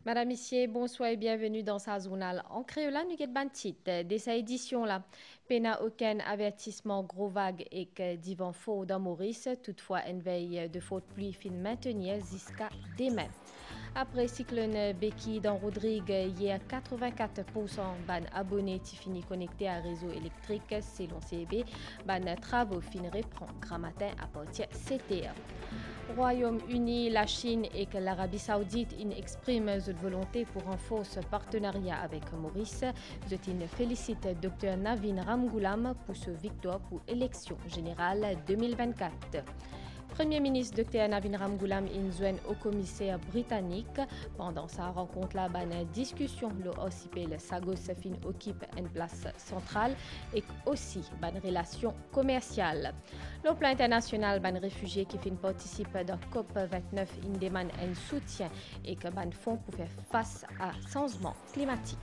Madame, Monsieur, bonsoir et bienvenue dans sa journal. En créola, nous avons ban titre de sa édition là. Pena aucun avertissement gros vague et que divan faux dans Maurice. Toutefois, une veille de faute pluie fin maintenir jusqu'à demain. Après cyclone Becky dans Rodrigue, hier 84% ban abonnés qui fini connectés à réseau électrique selon CEB. Ban travaux fin reprend grand matin à partir de 7h. Royaume-Uni, la Chine et que l'Arabie Saoudite expriment une volonté pour un faux partenariat avec Maurice. Je félicite Dr Navin Ramgoolam pour ce victoire pour l'élection générale 2024. Premier ministre Dr Navin Ramgoolam joint au commissaire britannique. Pendant sa rencontre, la discussion, le OCP, Sagos fin occupe une place centrale et aussi une relation commerciale. Le plan international, ban réfugiés qui fin participe dans COP29, il demande un soutien et que ban fonds pour faire face à changement climatique.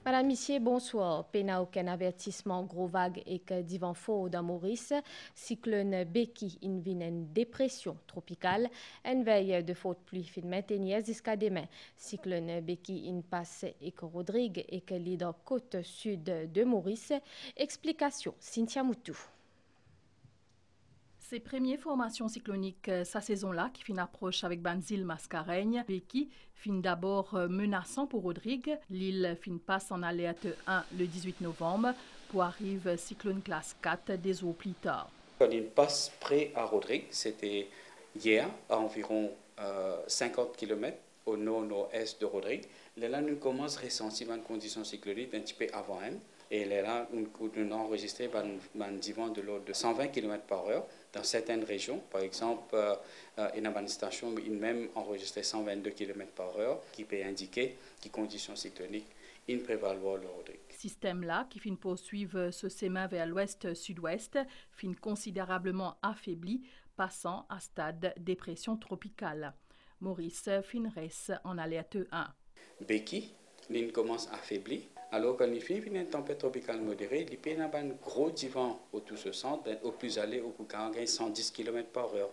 Madame, Monsieur, bonsoir. Pena aucun avertissement gros vague et que divan faux dans Maurice. Cyclone Becky invine une dépression tropicale. Une veille de faute pluie fin maintenir jusqu'à demain. Cyclone Becky in passe et que Rodrigue et que dans côte sud de Maurice. Explication Cynthia Moutou. Ces premières formations cycloniques, sa saison-là, qui fin approche avec Banzil Mascareigne, Becky fin d'abord menaçant pour Rodrigue. L'île fin passe en alerte 1 le 18 novembre, pour arrive cyclone classe 4 des eaux plus tard. Quand il passe près à Rodrigue, c'était hier, à environ 50 km au nord-nord-est de Rodrigue. Là, nous commençons à ressentir une condition cyclonique un petit peu avant elle. Et là, nous avons enregistré un divan de l'ordre de 120 km/h dans certaines régions. Par exemple, il y a une station qui même enregistré 122 km/h qui peut indiquer que conditions cycloniques in prévaloir le Rodrigue. Système-là, qui fin poursuivre ce chemin vers l'ouest-sud-ouest, fin considérablement affaibli, passant à stade dépression tropicale. Maurice fin reste en alerte 1. Becky, l'île commence à affaiblir. Alors quand il finit une tempête tropicale modérée, il peut y avoir un gros divan au tout ce centre, au plus aller, au plus 110 km/h.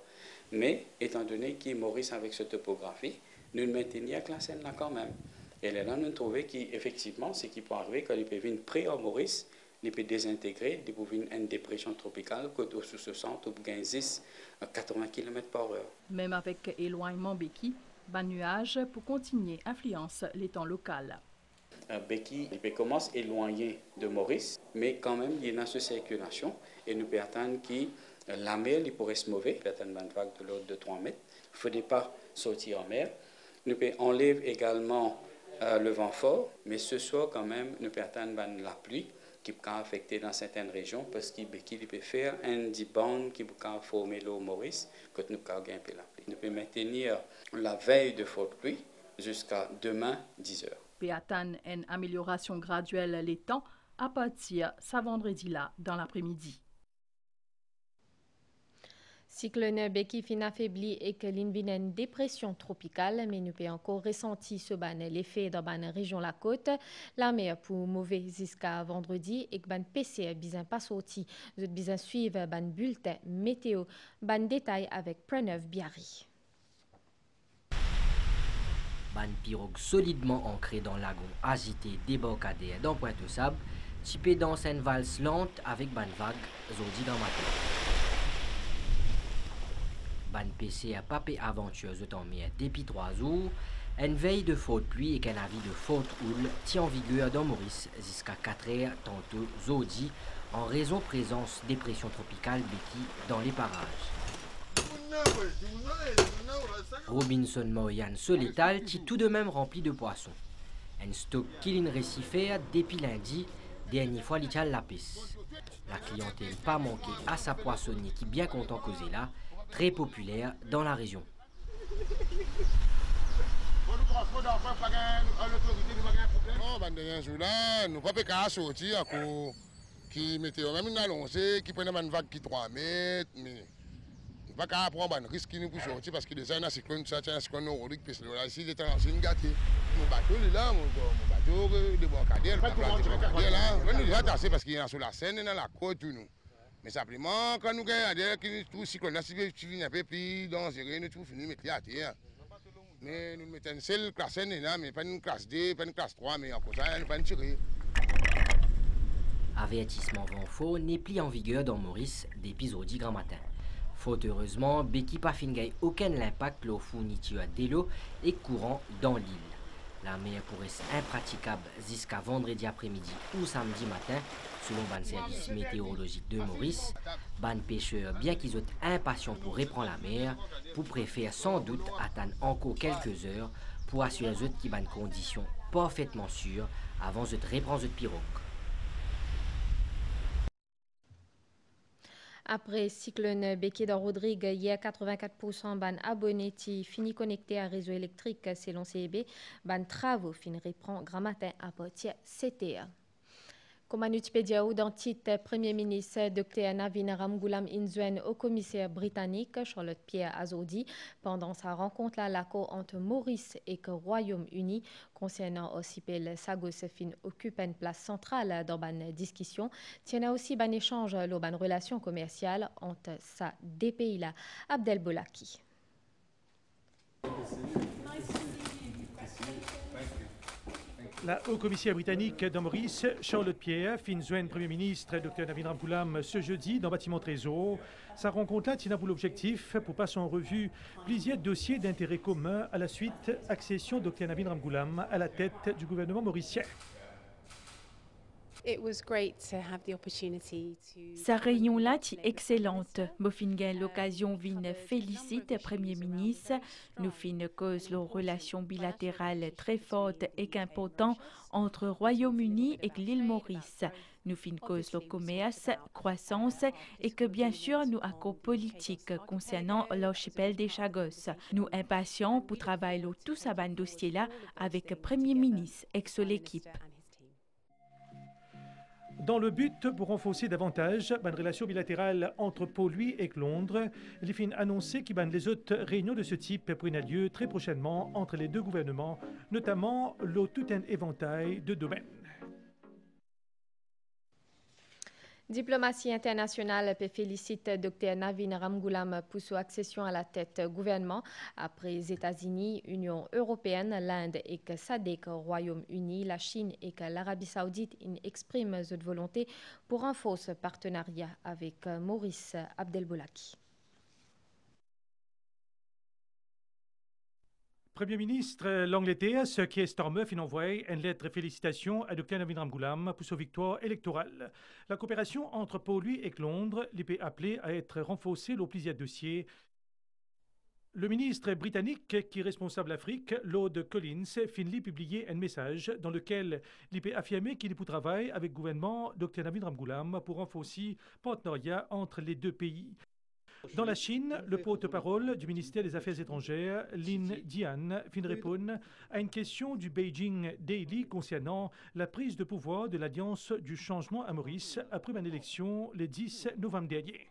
Mais étant donné qu'il Maurice avec cette topographie, nous maintenons la scène là quand même. Et là, nous trouvons qu'effectivement, ce qui peut arriver quand il peut venir près à Maurice, il peut désintégrer, il peut venir une dépression tropicale, au sous ce centre, au 10 à 80 km/h. Même avec éloignement Becky, bas nuage pour continuer influence les temps local. Becky il peut commencer éloigné de Maurice, mais quand même, il y a une circulation et nous pouvons attendre que la mer il pourrait se mouver, peut-être une vague de l'ordre de 3 mètres. Il ne faudrait pas sortir en mer. Nous pouvons enlever également le vent fort, mais ce soir, quand même, nous pouvons attendre la pluie qui peut affecter dans certaines régions parce que Becky peut faire un bande qui peut former l'eau Maurice quand nous pouvons gagner la pluie. Nous pouvons maintenir la veille de forte pluie jusqu'à demain 10 heures. Peut attendre une amélioration graduelle les temps à partir ce vendredi-là dans l'après-midi. Cyclone Becky fin affaibli et que l'invine une dépression tropicale, mais nous pouvons encore ressentir ce l'effet dans la région la côte. La mer pour mauvais jusqu'à vendredi et que ban PC bien pas sorti. Vous êtes bien suivre ban bulletin météo, ban détail avec Preuve Biarri. Ban pirogue solidement ancrée dans lagon agité débarcadère dans Pointe-aux-Sables, typé dans une valse lente avec ban vague, zodi dans matin. Ban PC à papé aventureuse de mer depuis 3 jours, une veille de forte pluie et qu'un avis de forte houle tient en vigueur dans Maurice jusqu'à 4 heures tantôt zodi en raison présence dépression tropicale Becky dans les parages. Robinson Moyan Solétal qui tout de même rempli de poissons. Un stock killing récifère depuis lundi, dernière fois l'Ital la pisse. La clientèle pas manquée à sa poissonnier qui bien content causer là, très populaire dans la région. Nous ne pouvons pas sortir qui météo même une allongée qui prennent une vague qui 3 mètres. Pas qu'à prendre un risque qui nous pousse sortir parce que déjà, un cyclone, ça tient un cyclone nordique, parce que là, ici, il est en train gâté. Mon bateau, il est là, mon bateau, débarcadère, là. On est déjà tassé parce qu'il est sur la Seine et dans la côte, tout nous. Mais simplement, quand nous regardons, tout cyclone, là, si tu viens un peu plus dangereux, nous tout finir mettre à terre. Mais nous mettons une seule classe N, mais pas une classe D, pas une classe 3, mais encore ça, nous pas une tirée. Avertissement vent faux n'est plus en vigueur dans Maurice depuis jeudi grand matin. Faute heureusement, Beki pas fin gagne aucun impact le fourniture d'élo et courant dans l'île. La mer pourrait être impraticable jusqu'à vendredi après-midi ou samedi matin, selon le service météorologique de Maurice. Les pêcheurs, bien qu'ils soient impatients pour reprendre la mer, pour préférer sans doute attendre encore quelques heures pour assurer qu'ils ont des conditions parfaitement sûres avant de reprendre le pirogue. Après cyclone Beki dans Rodrigue, hier 84% ban abonnés qui fini connectés à réseau électrique selon CEB, ban travaux fin reprend grand matin à partir CTA. Comme un Wikipédia ou dans titre, Premier ministre Dr Navin Ramgoolam Inzwen au commissaire britannique Charlotte Pierre Azodi pendant sa rencontre à l'accord entre Maurice et le Royaume-Uni concernant aussi le Sagos fin occupe une place centrale dans la discussion. Tient aussi un échange dans une relation commerciale entre ces deux pays-là. Abdel Bolaki. La haut-commissaire britannique dans Maurice, Charlotte Pierre, Finzwen, Premier ministre, Dr Navin Ramgoolam, ce jeudi dans le bâtiment Trésor. Sa rencontre-là tient pour l'objectif pour passer en revue plusieurs dossiers d'intérêt commun à la suite accession Dr Navin Ramgoolam à la tête du gouvernement mauricien. Sa réunion-là est excellente. Nous avons l'occasion de féliciter le Premier ministre. Nous avons cause de relations bilatérales très fortes et importantes entre le Royaume-Uni et l'île Maurice. Nous avons cause le commerce, croissance et que bien sûr nous avons politique concernant l'archipel des Chagos. Nous sommes impatients pour travailler tout ce dossier-là avec le Premier ministre et son équipe. Dans le but pour renforcer davantage une relation bilatérale entre Pau-Louis et Londres, il fin annoncé qu'il y a les autres réunions de ce type prennent lieu très prochainement entre les deux gouvernements, notamment le tout un éventail de domaines. Diplomatie internationale peut féliciter Dr Navin Ramgoolam pour son accession à la tête gouvernement après les États-Unis, Union européenne, l'Inde et que SADC, Royaume-Uni, la Chine et que l'Arabie saoudite expriment cette volonté pour un faux partenariat avec Maurice Abdelbolaki. Premier ministre l'Angleterre, Sir Keir Starmer, fin envoyé une lettre de félicitations à Dr Navin Ramgoolam pour sa victoire électorale. La coopération entre Pau-Louis et Londres est appelée à être renforcée dans plusieurs dossiers. Le ministre britannique qui est responsable Afrique, Lord Collins, finit publier un message dans lequel il peut affirmer qu'il est pour travailler avec le gouvernement Dr Navin Ramgoolam pour renforcer le partenariat entre les deux pays. Dans la Chine, le porte-parole du ministère des Affaires étrangères, Lin Jian, fin répond à une question du Beijing Daily concernant la prise de pouvoir de l'Alliance du changement à Maurice après une élection le 10 novembre dernier.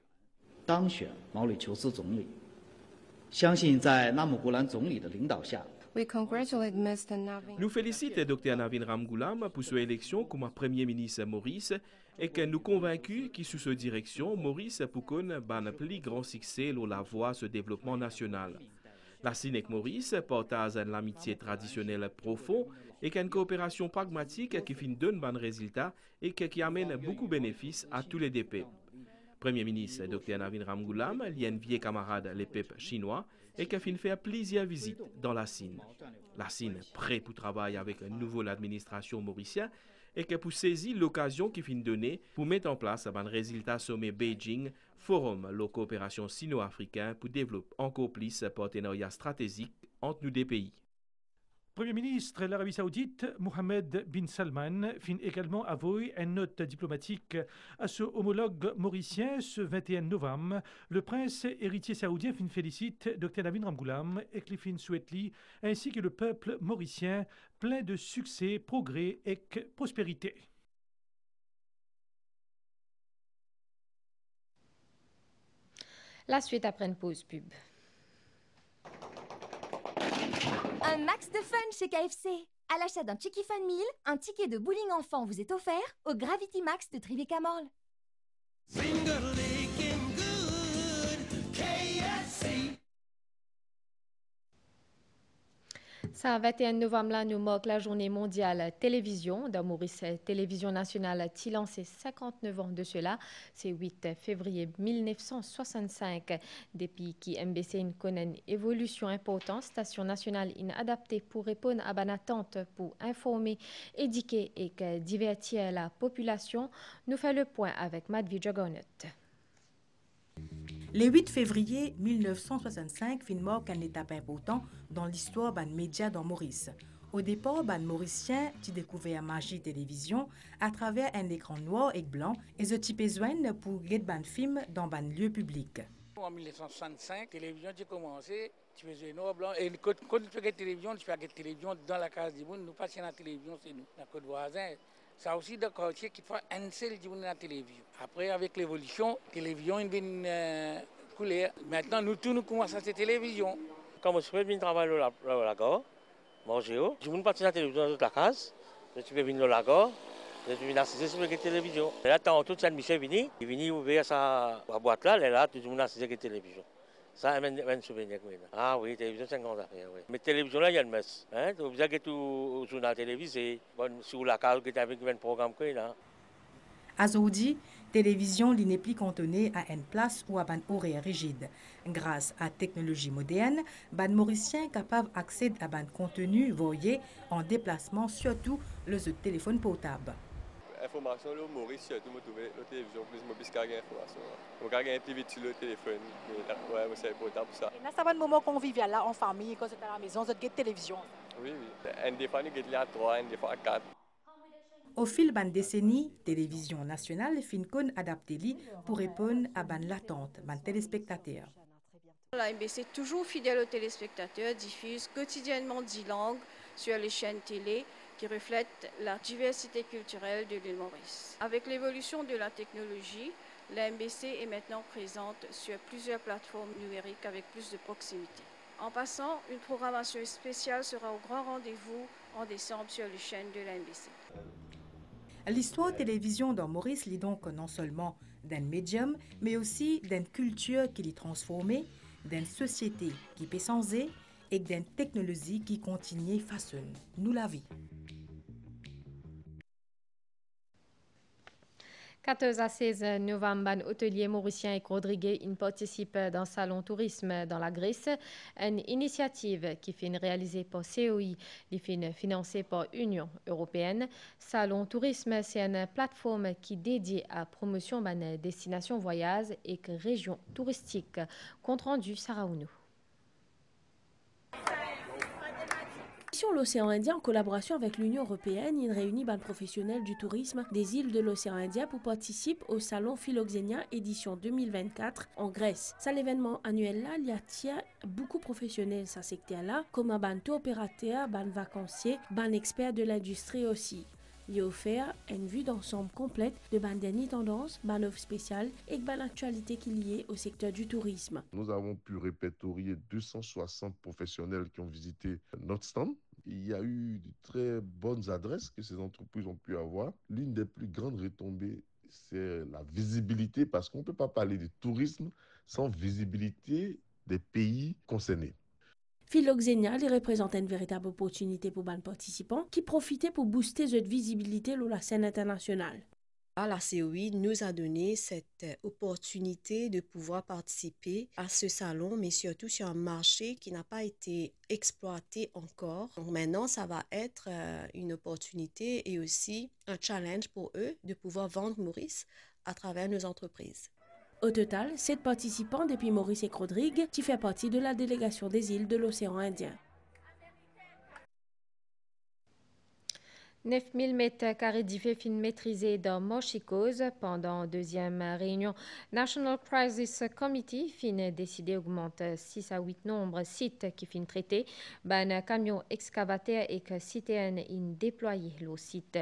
Nous félicitons Dr Navin Ramgoolam pour son élection comme Premier ministre Maurice et que nous convaincus que sous cette direction, Maurice pour connaître un plus grand succès dans la voie de ce développement national. La Chine et Maurice partagent une amitié traditionnelle profonde et une coopération pragmatique qui fait donner bon résultat et qui amène beaucoup de bénéfices à tous les deux peuples. Premier ministre Dr Navin Ramgoolam, il y a un vieux camarade les peuples chinois et qui a fait plusieurs visites dans la Chine. La Chine est prête pour travailler avec une nouvelle administration mauricienne et qui pour saisir l'occasion qui finit donnée pour mettre en place un résultat sommet Beijing, forum de coopération sino-africain pour développer encore plus un partenariat stratégique entre nos deux pays. Premier ministre de l'Arabie saoudite, Mohammed bin Salman, fin également avoué une note diplomatique à son homologue mauricien ce 21 novembre. Le prince héritier saoudien fin félicite Dr Navin Ramgoolam et Cliffin Souetli, ainsi que le peuple mauricien, plein de succès, progrès et prospérité. La suite après une pause pub. Un max de fun chez KFC. À l'achat d'un Chicky Fun Meal, un ticket de bowling enfant vous est offert au Gravity Max de Tribeca Mall. Ça, 21 novembre, là, nous marque la journée mondiale télévision. Dans Maurice, Télévision nationale a lancé 59 ans de cela. C'est 8 février 1965. Depuis qui MBC connaît une évolution importante, station nationale inadaptée pour répondre à une attente pour informer, éduquer et divertir la population. Nous faisons le point avec Madvi Jagonet. Le 8 février 1965 marque une étape importante dans l'histoire des médias dans Maurice. Au départ, les Mauriciens ont découvert la magie télévision à travers un écran noir et blanc et ils ont besoin pour regarder des films dans un lieu public. En 1965, la télévision a commencé, tu faisais noir et blanc. Et quand tu fais la télévision, tu fais la télévision dans la case du monde. Nous passons la télévision, c'est nous, dans le côté voisin. Ça aussi, dans le quartier, qui fait un seul du monde dans la télévision. Après, avec l'évolution, la télévision est une couleur. Maintenant, nous tous, nous commençons à cette télévision. Quand je suis venu travailler à la gare, manger, je suis parti dans la télévision dans la case. Je suis venu à la gare. Je suis venu assister sur la télévision. Et là, tout Saint-Michel est venu ouvrir sa boîte là, et là, tout le monde assisté à la télévision. Ça, c'est un souvenir. Ah oui, télévision, c'est une grande affaire. Oui. Mais télévision, là, il y a le mess. Vous avez tout au journal télévisé, sur la case, qui avec un programme. À Zoudi, télévision n'est plus cantonnée à une place ou à un horaire rigide. Grâce à la technologie moderne, les Mauriciens capables d'accéder à un contenu voyé en déplacement, surtout le téléphone portable. Information le Maurice surtout me trouver la télévision plus qu'à information. On gagne plus vite sur le téléphone. Ouais, c'est important pour ça. Et là, ça va un moment convivial là en famille quand c'est à la maison, vous avez télévision. Oui. Des fois nous gagne à 3, des fois à 4. Au fil d'une décennie, Télévision nationale FinCon adapté pour répondre à l'attente des téléspectateurs. La MBC, toujours fidèle aux téléspectateurs, diffuse quotidiennement 10 langues sur les chaînes télé qui reflètent la diversité culturelle de l'île Maurice. Avec l'évolution de la technologie, la MBC est maintenant présente sur plusieurs plateformes numériques avec plus de proximité. En passant, une programmation spéciale sera au grand rendez-vous en décembre sur les chaînes de la MBC. L'histoire télévision dans Maurice lit donc non seulement d'un médium, mais aussi d'une culture qui est transformée, d'une société qui peut changer et d'une technologie qui continue à façonner nous la vie. 14 à 16 novembre, un hôtelier mauricien et Rodriguez participe dans le Salon Tourisme dans la Grèce, une initiative qui est réalisée par COI, qui est financée par l'Union européenne. Salon Tourisme, c'est une plateforme qui est dédiée à la promotion de destinations voyage et régions touristiques. Compte rendu, Sarah Ounou. L'océan Indien, en collaboration avec l'Union européenne, il réunit les professionnels du tourisme des îles de l'océan Indien pour participer au Salon Philoxénia édition 2024 en Grèce. C'est l'événement annuel là, il y a beaucoup de professionnels dans ce secteur-là, comme un tour opérateur, un vacancier, un expert de l'industrie aussi. Il a offert une vue d'ensemble complète de ban dernières tendances, ban offres spéciales et ban actualité qui est liée au secteur du tourisme. Nous avons pu répertorier 260 professionnels qui ont visité notre stand. Il y a eu de très bonnes adresses que ces entreprises ont pu avoir. L'une des plus grandes retombées, c'est la visibilité, parce qu'on ne peut pas parler de tourisme sans visibilité des pays concernés. Philoxénia représente une véritable opportunité pour les participants qui profitaient pour booster cette visibilité sur la scène internationale. La COI nous a donné cette opportunité de pouvoir participer à ce salon, mais surtout sur un marché qui n'a pas été exploité encore. Donc maintenant, ça va être une opportunité et aussi un challenge pour eux de pouvoir vendre Maurice à travers nos entreprises. Au total, 7 participants depuis Maurice et Rodrigue qui fait partie de la délégation des îles de l'océan Indien. 9000 mètres carrés d'IFE fin maîtrisés dans Mochicose pendant deuxième réunion. National Crisis Committee fin décidé d'augmenter 6 à 8 nombres sites qui fin traités. Ben camion excavateur et que citoyen in déployé le site.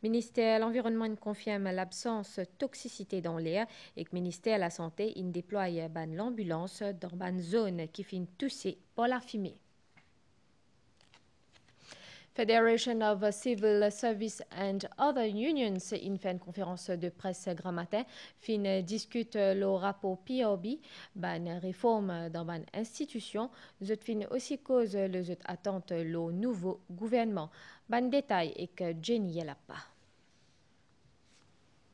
Ministère de l'Environnement confirme l'absence de toxicité dans l'air et que ministère de la Santé in déploie ben l'ambulance dans une zone qui fin touchée par la fumée. Federation of Civil Service and Other Unions in fait une conférence de presse grand matin, fin discute le rapport POB, ban réforme dans ban institution, nous fin aussi cause les attentes le nouveau gouvernement. Ban détail et que Jenny Yelapa.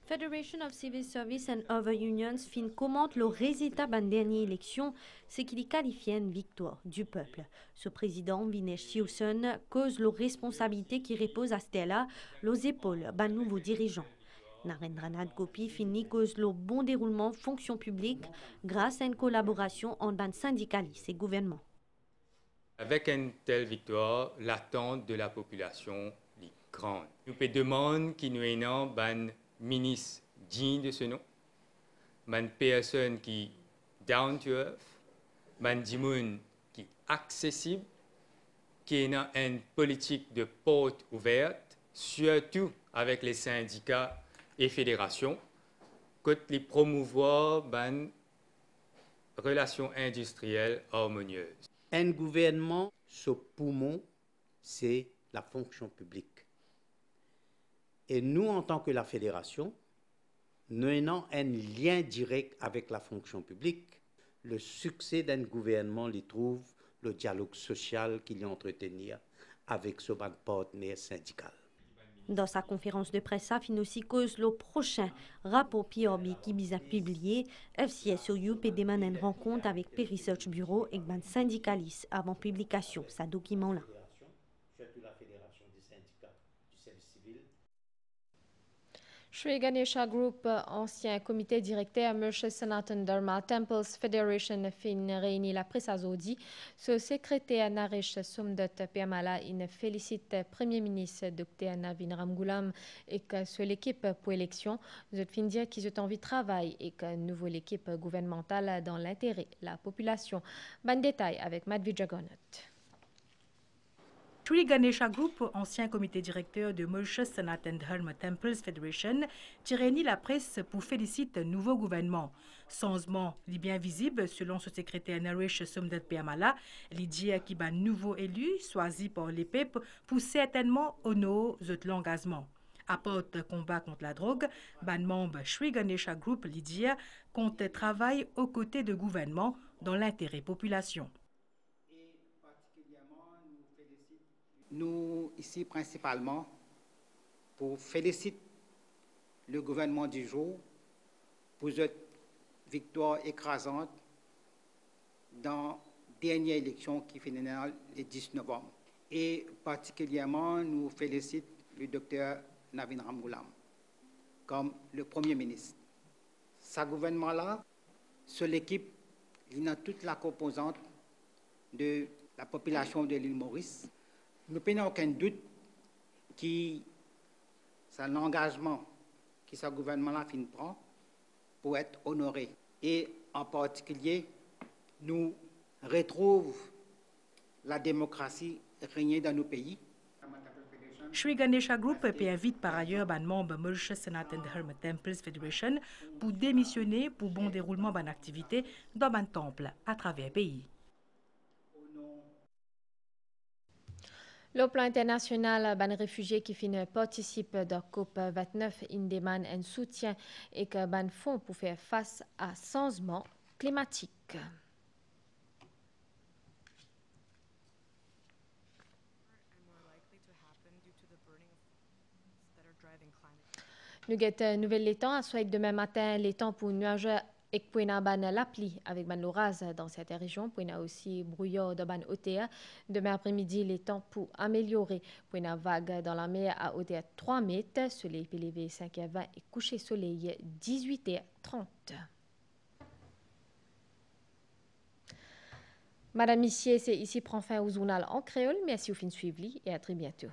Federation of Civil Service and Other Unions fin commente le résultat de la dernière élection, ce qu'il qualifie une victoire du peuple. Ce président, Vinesh Siuson, cause la responsabilité qui repose à Stella, les épaules d'un nouveau dirigeant. Narendranath Gopi finit cause le bon déroulement fonction publique grâce à une collaboration entre les syndicalistes et le gouvernement. Avec une telle victoire, l'attente de la population est grande. Nous pouvons demander qu'il nous ait un ministre digne de ce nom, une personne qui down to earth, un dimoun qui est accessible, qui a une politique de porte ouverte, surtout avec les syndicats et fédérations, que les promouvoir une relation industrielle harmonieuse. Un gouvernement, ce poumon, c'est la fonction publique. Et nous, en tant que la fédération, nous avons un lien direct avec la fonction publique. Le succès d'un gouvernement les trouve le dialogue social qu'il y a entretenu avec ce partenaire syndical. Dans sa conférence de presse, fin aussi cause le prochain rapport PRB qui vise à publier. FCSOU peut demander une rencontre avec Pew Research Bureau et les syndicalistes avant publication de ce document-là. Sri Ganesha Group, ancien comité directeur Mersh Sanatan Dharma Temples Federation, fin réuni la presse à Zodi. Ce secrétaire Naresh Sumdat Pemala félicite Premier ministre Dr. Navin Ramgoolam et que sur l'équipe pour élection. Nous fin dire qu'ils ont envie de travail et que nouveau l'équipe gouvernementale dans l'intérêt de la population. Ban détail avec Madhvi Jagannath. Sri Ganesha Group, ancien comité directeur de Mersh Sanatan Dharma Temples Federation, réunit la presse pour féliciter le nouveau gouvernement. Changement est bien visible selon ce secrétaire Naresh Sumdat Pemala, l'idée qui est nouveau élu, choisi par les peuples, pour certainement honorer l'engagement. Apporte combat contre la drogue, ban membre Sri Ganesha Group, l'idée, compte travail aux côtés du gouvernement dans l'intérêt population. Nous, ici, principalement, pour féliciter le gouvernement du jour pour cette victoire écrasante dans la dernière élection qui finit le 10 novembre. Et particulièrement, nous félicitons le docteur Navin Ramgoolam comme le Premier ministre. Ce gouvernement-là, sur l'équipe, il a toute la composante de la population de l'île Maurice. Nous n'avons aucun doute que c'est l'engagement que ce gouvernement-là prend pour être honoré. Et en particulier, nous retrouvons la démocratie régnée dans nos pays. Sri Ganesha Group invite par ailleurs les membres Mersh Sanatan Dharma Temples Federation pour démissionner pour bon déroulement de l'activité dans un temple à travers le pays. Le plan international, ban réfugiés qui participent à la COP29 demande un soutien et que ban fonds pour faire face à changement climatique. Nous avons nouvelle les temps, soit demain matin les temps pour nuages et pour une ban l'appli avec ban l'orage dans certaines régions, pour une aussi brouillard de ban OTA. Demain après-midi les temps pour améliorer, pour une vague dans la mer à hauteur 3 mètres, soleil levé 5h20 et coucher soleil 18h30. Madame Missier, c'est ici prend fin au journal en créole. Merci au fin de suivre et à très bientôt.